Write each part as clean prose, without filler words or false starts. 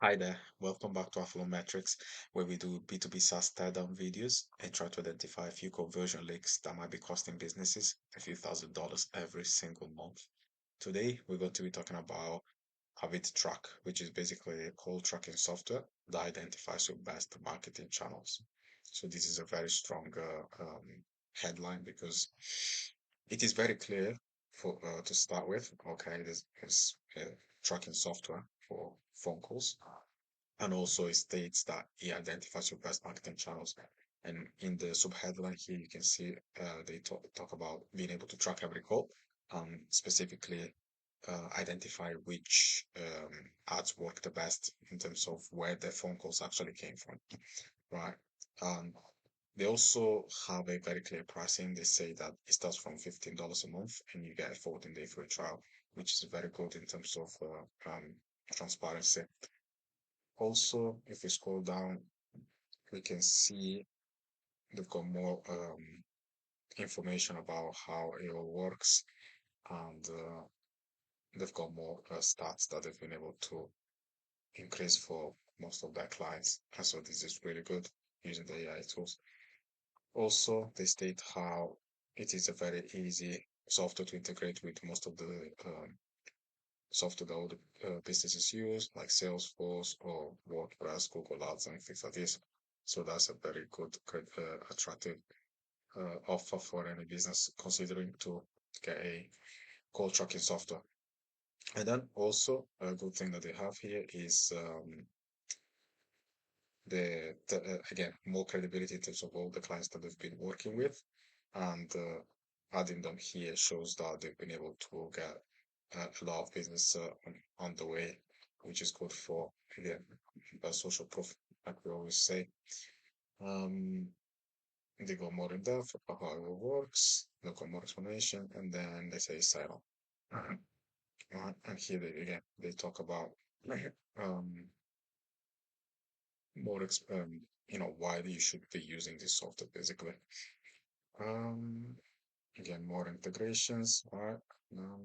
Hi there, welcome back to AvidTrak's, where we do B2B SaaS teardown videos and try to identify a few conversion leaks that might be costing businesses a few $1,000s every single month. Today, we're going to be talking about AvidTrak, which is basically a call tracking software that identifies your best marketing channels. So this is a very strong headline because it is very clear for to start with. Okay, this is tracking software for phone calls, and also it states that it identifies your best marketing channels. And in the subheadline here, you can see they talk about being able to track every call, specifically identify which ads work the best in terms of where the phone calls actually came from, right? Um, they also have a very clear pricing. They say that it starts from $15 a month and you get a 14-day free trial, which is very good in terms of transparency. Also, if we scroll down, we can see they've got more information about how it all works, and they've got more stats that they've been able to increase for most of their clients. And so this is really good using the AI tools. Also, they state how it is a very easy software to integrate with most of the software that all the businesses use, like Salesforce or WordPress, Google Ads, and things like this. So that's a very good, attractive offer for any business considering to get a call tracking software. And then also a good thing that they have here is again more credibility in terms of all the clients that they've been working with, and adding them here shows that they've been able to get a lot of business on the way, which is good for again social proof, like we always say. Um, they go more in depth about how it works, they got more explanation, and then they say sign up. And here again they talk about um more why you should be using this software basically. Um, Again, more integrations, right? Um,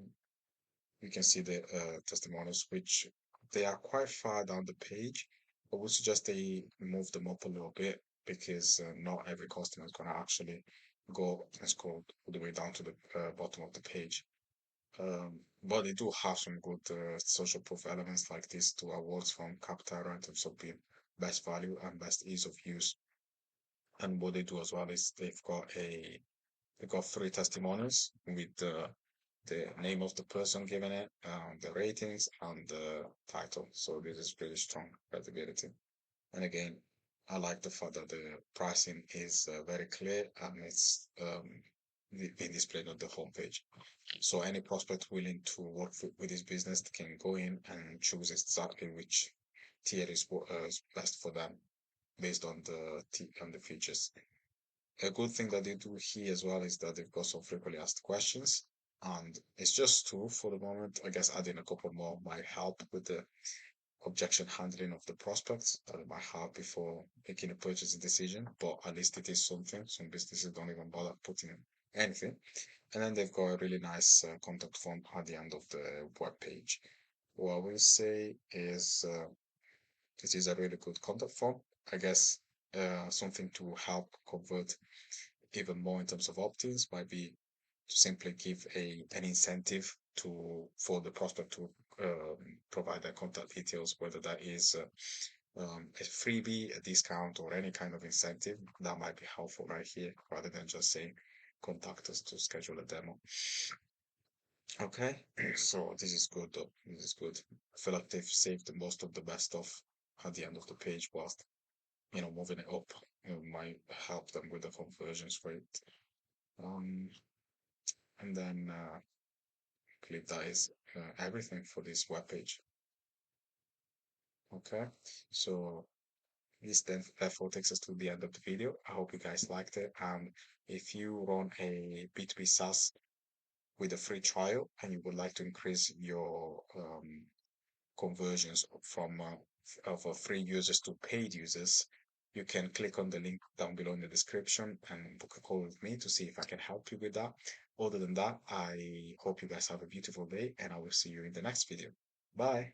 you can see the testimonials, which they are quite far down the page, but we suggest they move them up a little bit because not every customer is going to actually go and scroll all the way down to the bottom of the page. But they do have some good social proof elements like these two awards from Capterra in terms of being best value and best ease of use. And what they do as well is they've got three testimonials with the name of the person giving it, the ratings, and the title. So this is pretty strong credibility. And again, I like the fact that the pricing is very clear and it's being displayed on the homepage. So any prospect willing to work with this business can go in and choose exactly which tier is best for them based on the features. A good thing that they do here as well is that they've got some frequently asked questions, and it's just two for the moment. I guess adding a couple more might help with the objection handling of the prospects that they might have before making a purchase decision. But at least it is something. Some businesses don't even bother putting anything. And then they've got a really nice contact form at the end of the web page. What I will say is this is a really good contact form. I guess something to help convert even more in terms of opt-ins might be to simply give an incentive for the prospect to provide their contact details, whether that is a freebie, a discount, or any kind of incentive. That might be helpful right here, rather than just saying contact us to schedule a demo. Okay, so this is good though. This is good. I feel like they've saved most of the best stuff at the end of the page, whilst moving it up might help them with the conversions rate. Um, and then I believe that is everything for this webpage. Okay, so this then therefore takes us to the end of the video. I hope you guys liked it. And if you run a B2B SaaS with a free trial and you would like to increase your conversions from of free users to paid users, you can click on the link down below in the description and book a call with me to see if I can help you with that. Other than that, I hope you guys have a beautiful day and I will see you in the next video. Bye.